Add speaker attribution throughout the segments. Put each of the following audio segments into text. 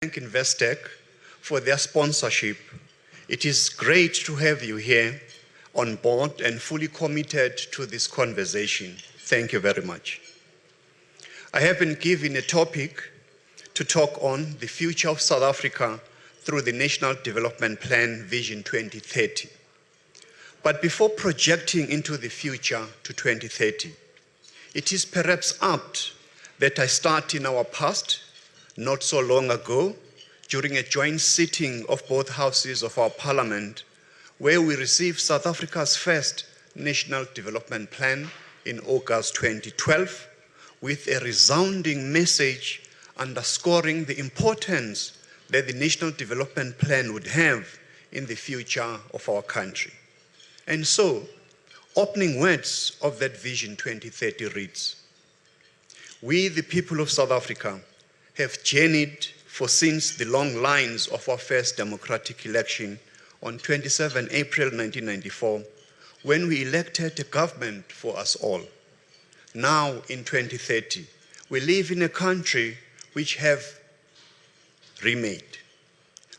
Speaker 1: thank Investec for their sponsorship. It is great to have you here on board and fully committed to this conversation. Thank you very much. I have been given a topic to talk on the future of South Africa through the National Development Plan Vision 2030. But before projecting into the future to 2030, it is perhaps apt that I start in our past, not so long ago, during a joint sitting of both houses of our parliament, where we received South Africa's first National Development Plan in August 2012, with a resounding message underscoring the importance that the National Development Plan would have in the future of our country. And so, opening words of that Vision 2030 reads, "We, the people of South Africa, have journeyed for since the long lines of our first democratic election on 27 April 1994, when we elected a government for us all. Now, in 2030, we live in a country which have remade.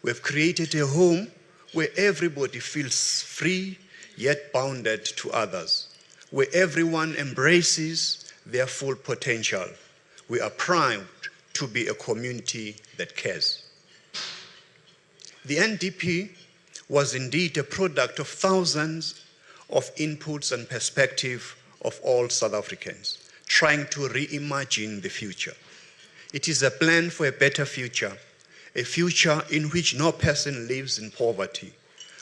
Speaker 1: We've created a home where everybody feels free yet bounded to others, where everyone embraces their full potential. We are proud to be a community that cares." The NDP was indeed a product of thousands of inputs and perspective of all South Africans, trying to reimagine the future. It is a plan for a better future, a future in which no person lives in poverty,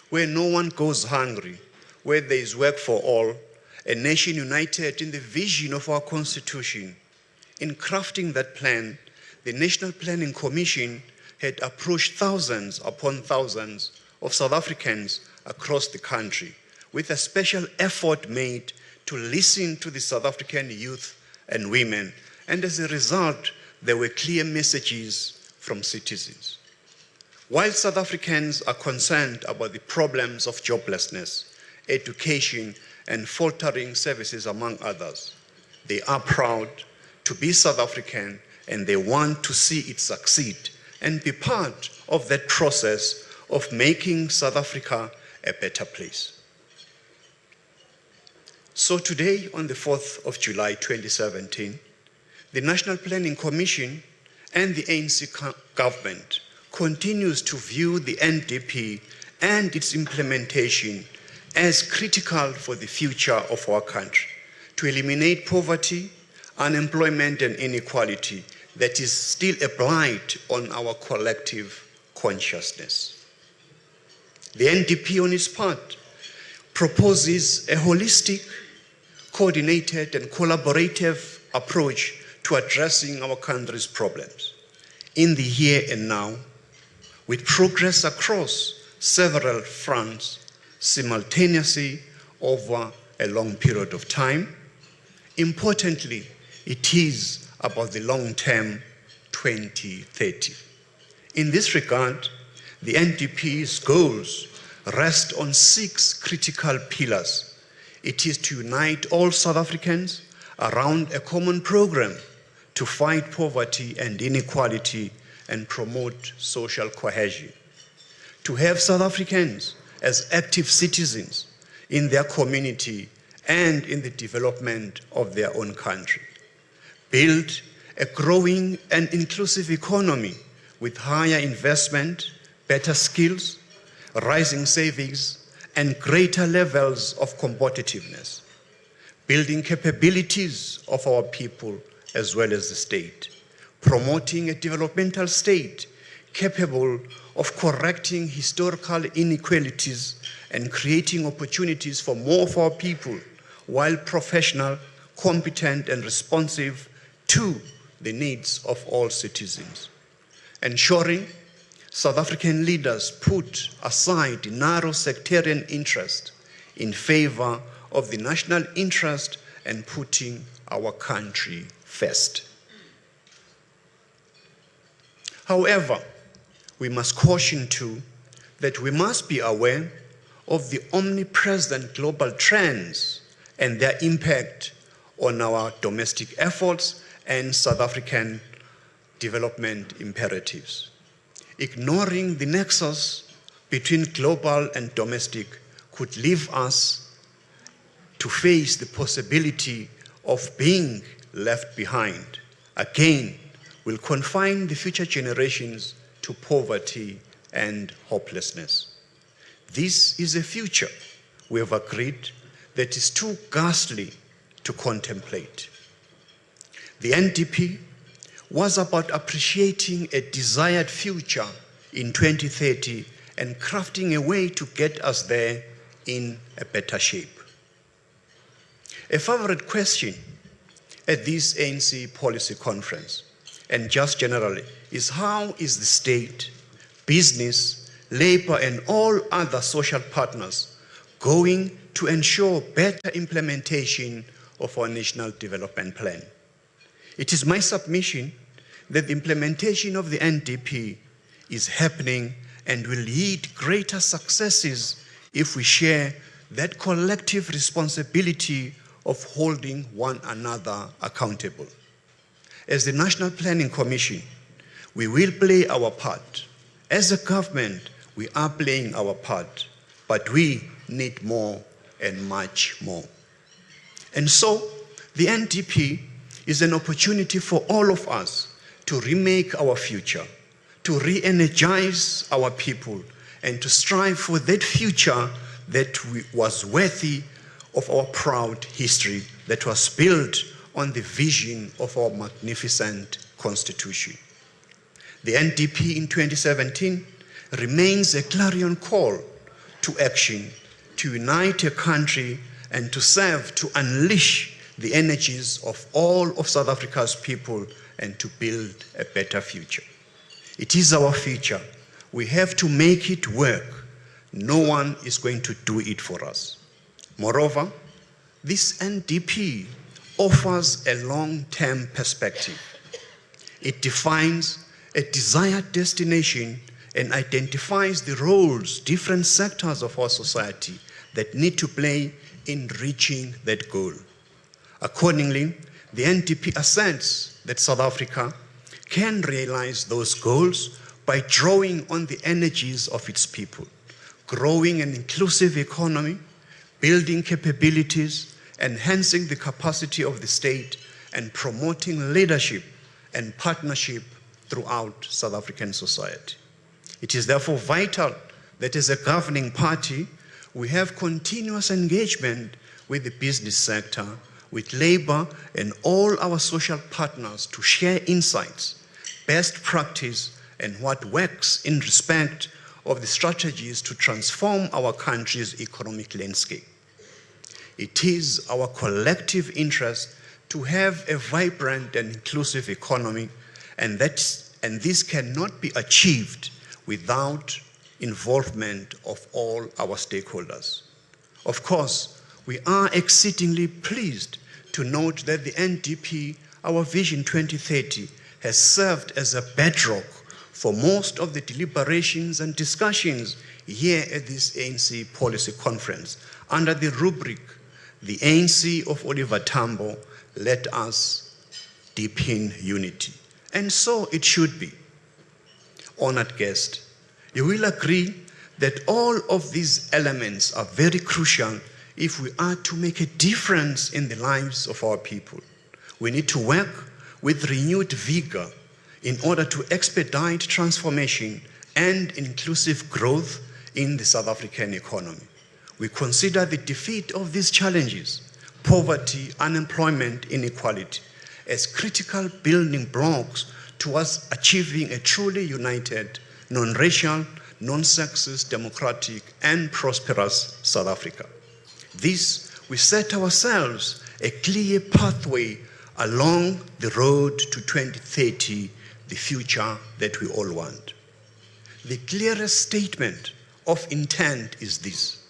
Speaker 1: where no one goes hungry, where there is work for all, a nation united in the vision of our Constitution. In crafting that plan, the National Planning Commission had approached thousands upon thousands of South Africans across the country, with a special effort made to listen to the South African youth and women, and as a result, there were clear messages from citizens. While South Africans are concerned about the problems of joblessness, education, and faltering services, among others, they are proud to be South African, and they want to see it succeed and be part of that process of making South Africa a better place. So today, on the 4th of July 2017, the National Planning Commission and the ANC government continues to view the NDP and its implementation as critical for the future of our country, to eliminate poverty, unemployment, and inequality that is still a blight on our collective consciousness. The NDP, on its part, proposes a holistic, coordinated, and collaborative approach to addressing our country's problems in the here and now, with progress across several fronts simultaneously over a long period of time. Importantly, it is about the long-term 2030. In this regard, the NDP's goals rest on 6 critical pillars. It is to unite all South Africans around a common program to fight poverty and inequality and promote social cohesion, to have South Africans as active citizens in their community and in the development of their own country, build a growing and inclusive economy with higher investment, better skills, rising savings, and greater levels of competitiveness, building capabilities of our people as well as the state, promoting a developmental state capable of correcting historical inequalities and creating opportunities for more of our people, while professional, competent, and responsive to the needs of all citizens. Ensuring South African leaders put aside narrow sectarian interest in favor of the national interest and putting our country first. However, we must caution too that we must be aware of the omnipresent global trends and their impact on our domestic efforts and South African development imperatives. ignoring the nexus between global and domestic could leave us to face the possibility of being left behind. Again, will confine the future generations to poverty and hopelessness. This is a future we have agreed that is too ghastly to contemplate. The NDP was about appreciating a desired future in 2030 and crafting a way to get us there in a better shape. A favorite question at this ANC policy conference, and just generally, is how is the state, business, labor, and all other social partners going to ensure better implementation of our National Development Plan? It is my submission that the implementation of the NDP is happening and will yield greater successes if we share that collective responsibility of holding one another accountable. As the National Planning Commission, we will play our part. As a government, we are playing our part, but we need more and much more. And so, the NDP is an opportunity for all of us to remake our future, to re-energize our people, and to strive for that future that was worthy of our proud history that was built on the vision of our magnificent Constitution. The NDP in 2017 remains a clarion call to action, to unite a country and to serve to unleash the energies of all of South Africa's people and to build a better future. It is our future. We have to make it work. No one is going to do it for us. Moreover, this NDP offers a long-term perspective. It defines a desired destination and identifies the roles different sectors of our society that need to play in reaching that goal. Accordingly, the NDP asserts that South Africa can realize those goals by drawing on the energies of its people, growing an inclusive economy, building capabilities, enhancing the capacity of the state, and promoting leadership and partnership throughout South African society. It is therefore vital that as a governing party, we have continuous engagement with the business sector, with labor and all our social partners to share insights, best practice, and what works in respect of the strategies to transform our country's economic landscape. It is our collective interest to have a vibrant and inclusive economy, and this cannot be achieved without involvement of all our stakeholders. Of course, we are exceedingly pleased to note that the NDP, our Vision 2030, has served as a bedrock for most of the deliberations and discussions here at this ANC policy conference under the rubric, the ANC of Oliver Tambo, let us deepen unity. And so it should be. Honored guest, you will agree that all of these elements are very crucial if we are to make a difference in the lives of our people. We need to work with renewed vigor in order to expedite transformation and inclusive growth in the South African economy. We consider the defeat of these challenges, poverty, unemployment, inequality, as critical building blocks towards achieving a truly united, non-racial, non-sexist, democratic, and prosperous South Africa. This, we set ourselves a clear pathway along the road to 2030, the future that we all want. The clearest statement of intent is this: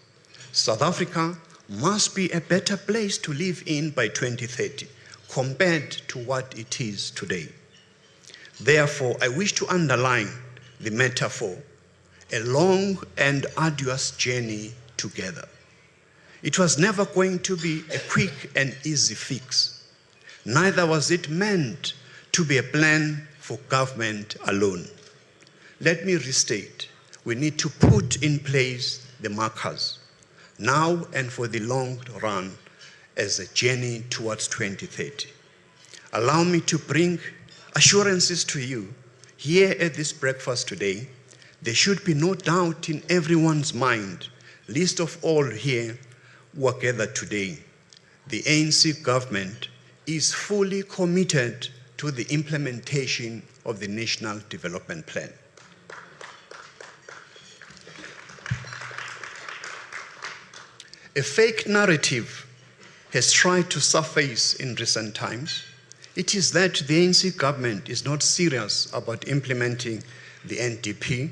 Speaker 1: South Africa must be a better place to live in by 2030 compared to what it is today. Therefore, I wish to underline the metaphor, a long and arduous journey together. It was never going to be a quick and easy fix. Neither was it meant to be a plan for government alone. let me restate, we need to put in place the markers now and for the long run as a journey towards 2030. Allow me to bring assurances to you here at this breakfast today. There should be no doubt in everyone's mind, least of all here who are gathered today. The ANC government is fully committed to the implementation of the National Development Plan. A fake narrative has tried to surface in recent times. It is that the ANC government is not serious about implementing the NDP,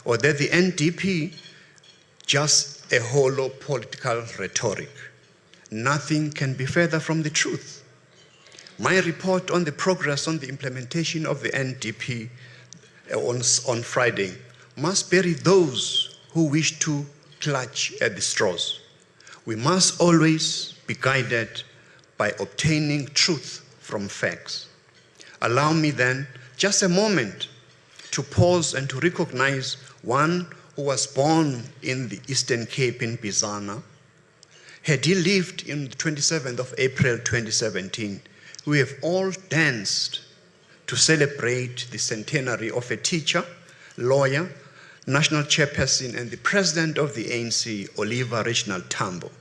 Speaker 1: or that the NDP just a hollow political rhetoric. Nothing can be further from the truth. My report on the progress on the implementation of the NDP on Friday must bury those who wish to clutch at the straws. We must always be guided by obtaining truth from facts. Allow me then just a moment to pause and to recognize one who was born in the Eastern Cape in Bizana. Had he lived in the 27th of April 2017, we have all danced to celebrate the centenary of a teacher, lawyer, national chairperson, and the president of the ANC, Oliver Reginald Tambo.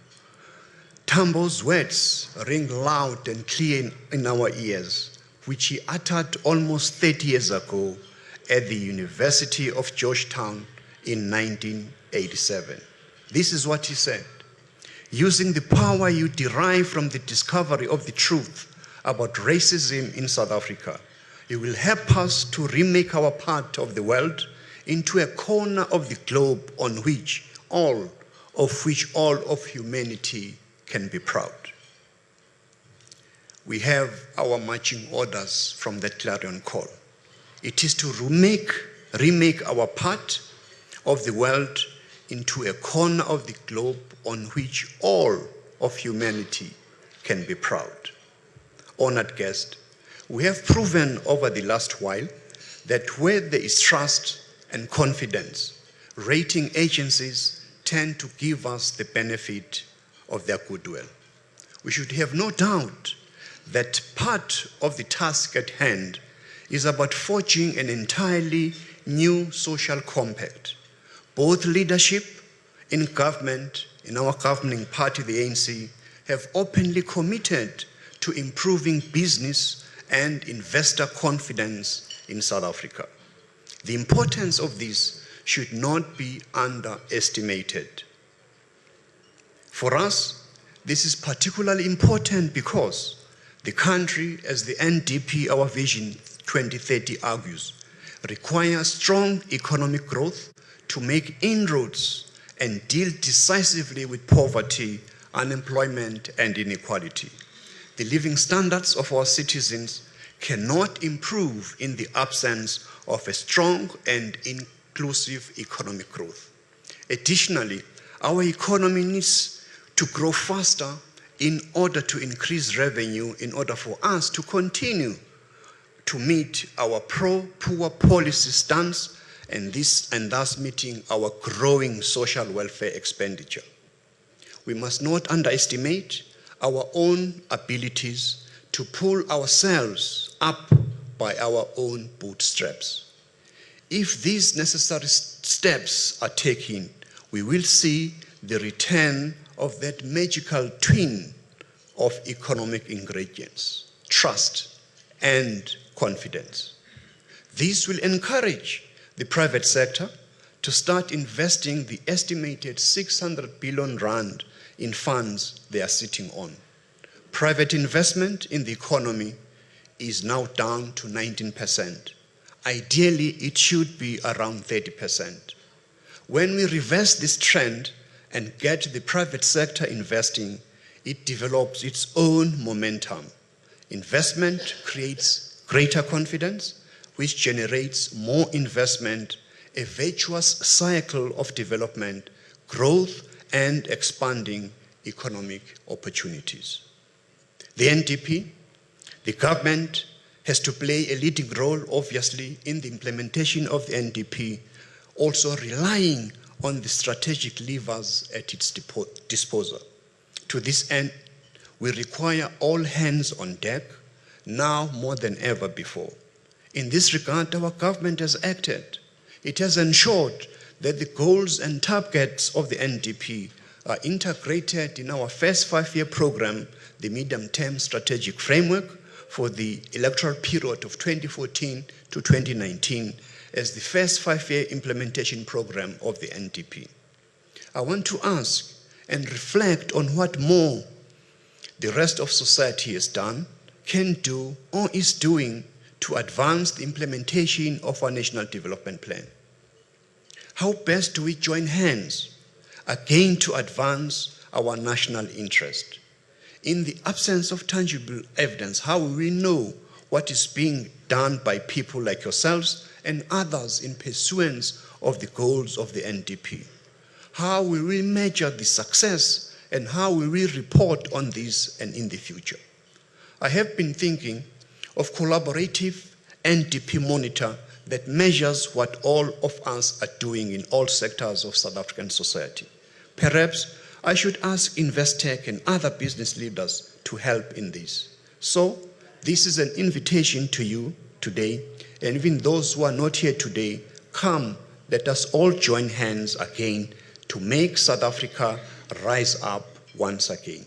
Speaker 1: Tambo's words ring loud and clear in our ears, which he uttered almost 30 years ago at the University of Georgetown in 1987. This is what he said: using the power you derive from the discovery of the truth about racism in South Africa, you will help us to remake our part of the world into a corner of the globe on which all of humanity can be proud. We have our marching orders from that clarion call. It is to remake our part of the world into a corner of the globe on which all of humanity can be proud. Honored guest, we have proven over the last while that where there is trust and confidence, rating agencies tend to give us the benefit of their goodwill. We should have no doubt that part of the task at hand is about forging an entirely new social compact. Both leadership in government, in our governing party, the ANC, have openly committed to improving business and investor confidence in South Africa. The importance of this should not be underestimated. For us, this is particularly important because the country, as the NDP, our Vision 2030 argues, requires strong economic growth to make inroads and deal decisively with poverty, unemployment, and inequality. The living standards of our citizens cannot improve in the absence of a strong and inclusive economic growth. Additionally, our economy needs to grow faster in order to increase revenue, in order for us to continue to meet our pro-poor policy stance and thus meeting our growing social welfare expenditure. We must not underestimate our own abilities to pull ourselves up by our own bootstraps. If these necessary steps are taken, we will see the return of that magical twin of economic ingredients: trust and confidence. This will encourage the private sector to start investing the estimated 600 billion rand in funds they are sitting on. Private investment in the economy is now down to 19%. Ideally, it should be around 30%. When we reverse this trend and get the private sector investing, it develops its own momentum. Investment creates greater confidence, which generates more investment, a virtuous cycle of development, growth, and expanding economic opportunities. The NDP, the government, has to play a leading role, obviously, in the implementation of the NDP, also relying on the strategic levers at its disposal. To this end, we require all hands on deck, now more than ever before. In this regard, our government has acted. It has ensured that the goals and targets of the NDP are integrated in our first 5-year program, the medium-term strategic framework for the electoral period of 2014 to 2019 as the first 5-year implementation program of the NDP. I want to ask and reflect on what more the rest of society has done, can do, or is doing to advance the implementation of our National Development Plan. How best do we join hands again to advance our national interest? In the absence of tangible evidence, how will we know what is being done by people like yourselves and others in pursuance of the goals of the NDP? How will we measure the success and how will we report on this and in the future? I have been thinking of collaborative NDP monitor that measures what all of us are doing in all sectors of South African society. Perhaps I should ask Investec and other business leaders to help in this. So this is an invitation to you today, and even those who are not here today, come, let us all join hands again to make South Africa rise up once again.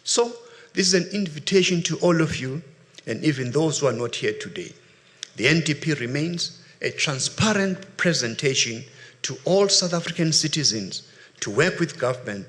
Speaker 1: So this is an invitation to all of you, and even those who are not here today. The NDP remains a transparent presentation to all South African citizens to work with government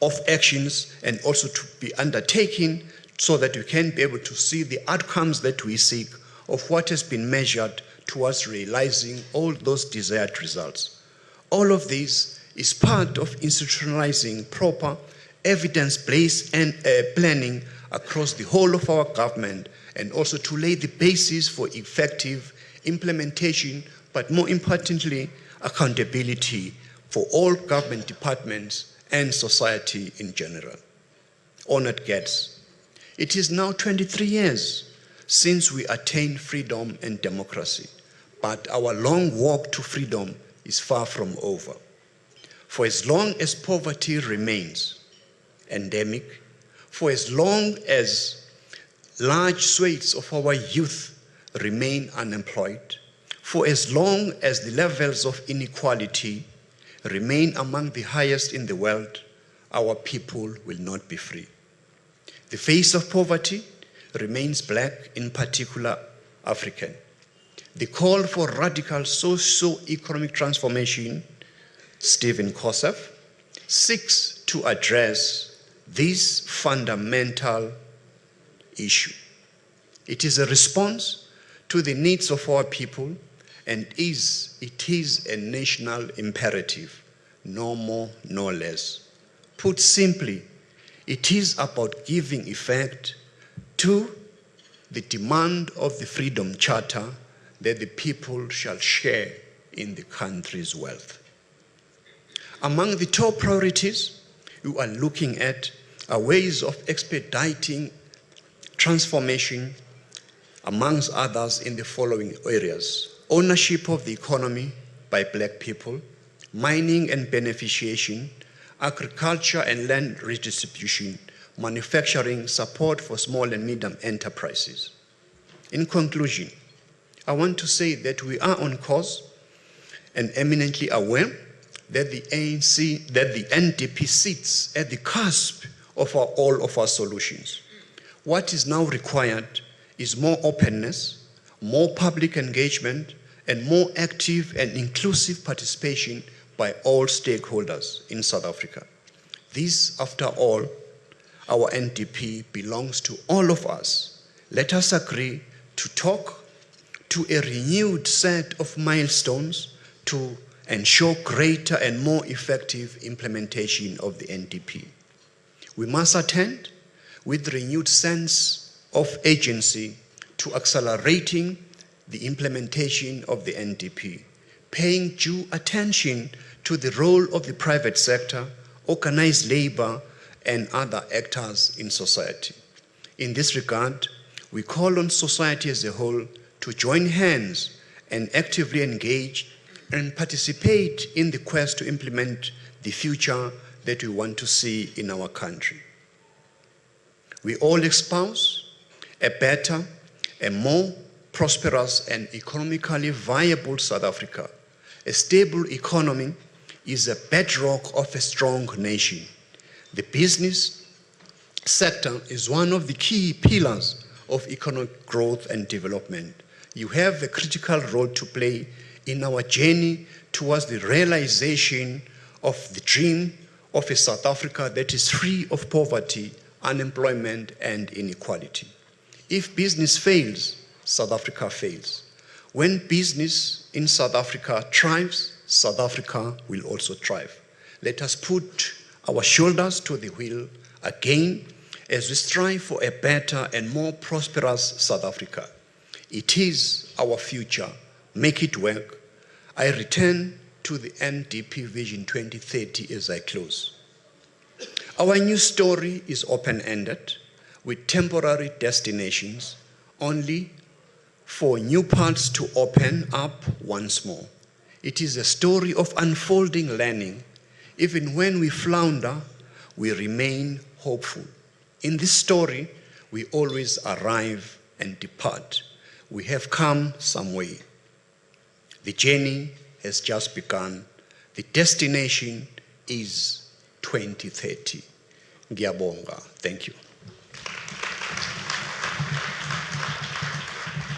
Speaker 1: of actions and also to be undertaken so that we can be able to see the outcomes that we seek of what has been measured towards realizing all those desired results. All of this is part of institutionalizing proper evidence-based and planning across the whole of our government, and also to lay the basis for effective implementation, but more importantly, accountability for all government departments and society in general. Honored guests, it is now 23 years since we attained freedom and democracy, but our long walk to freedom is far from over. For as long as poverty remains endemic, for as long as large swathes of our youth remain unemployed, for as long as the levels of inequality remain among the highest in the world, our people will not be free. The face of poverty remains black, in particular African. The call for radical socio-economic transformation, Stephen Kosef, seeks to address this fundamental issue. It is a response to the needs of our people, and it is a national imperative, no more, no less. Put simply, it is about giving effect to the demand of the Freedom Charter that the people shall share in the country's wealth. Among the top priorities we are looking at are ways of expediting transformation, amongst others, in the following areas: ownership of the economy by black people, mining and beneficiation, agriculture and land redistribution, manufacturing, support for small and medium enterprises. In conclusion, I want to say that we are on course and eminently aware that the NDP sits at the cusp of all of our solutions. What is now required is more openness, more public engagement, and more active and inclusive participation by all stakeholders in South Africa. This, after all, our NDP belongs to all of us. Let us agree to talk to a renewed set of milestones to ensure greater and more effective implementation of the NDP. We must attend with renewed sense of agency to accelerating the implementation of the NDP, paying due attention to the role of the private sector, organized labor, and other actors in society. In this regard, We call on society as a whole to join hands and actively engage and participate in the quest to implement the future that we want to see in our country. We all espouse a better, a more prosperous and economically viable South Africa. A stable economy is a bedrock of a strong nation. The business sector is one of the key pillars of economic growth and development. You have a critical role to play in our journey towards the realization of the dream of a South Africa that is free of poverty, unemployment, and inequality. If business fails, South Africa fails. When business in South Africa thrives, South Africa will also thrive. Let us put our shoulders to the wheel again as we strive for a better and more prosperous South Africa. It is our future. Make it work. I return to the NDP Vision 2030 as I close. Our new story is open-ended with temporary destinations only for new paths to open up once more. It is a story of unfolding learning. Even when we flounder, we remain hopeful. In this story, we always arrive and depart. We have come some way. The journey has just begun. The destination is 2030. Ngiyabonga. Thank you.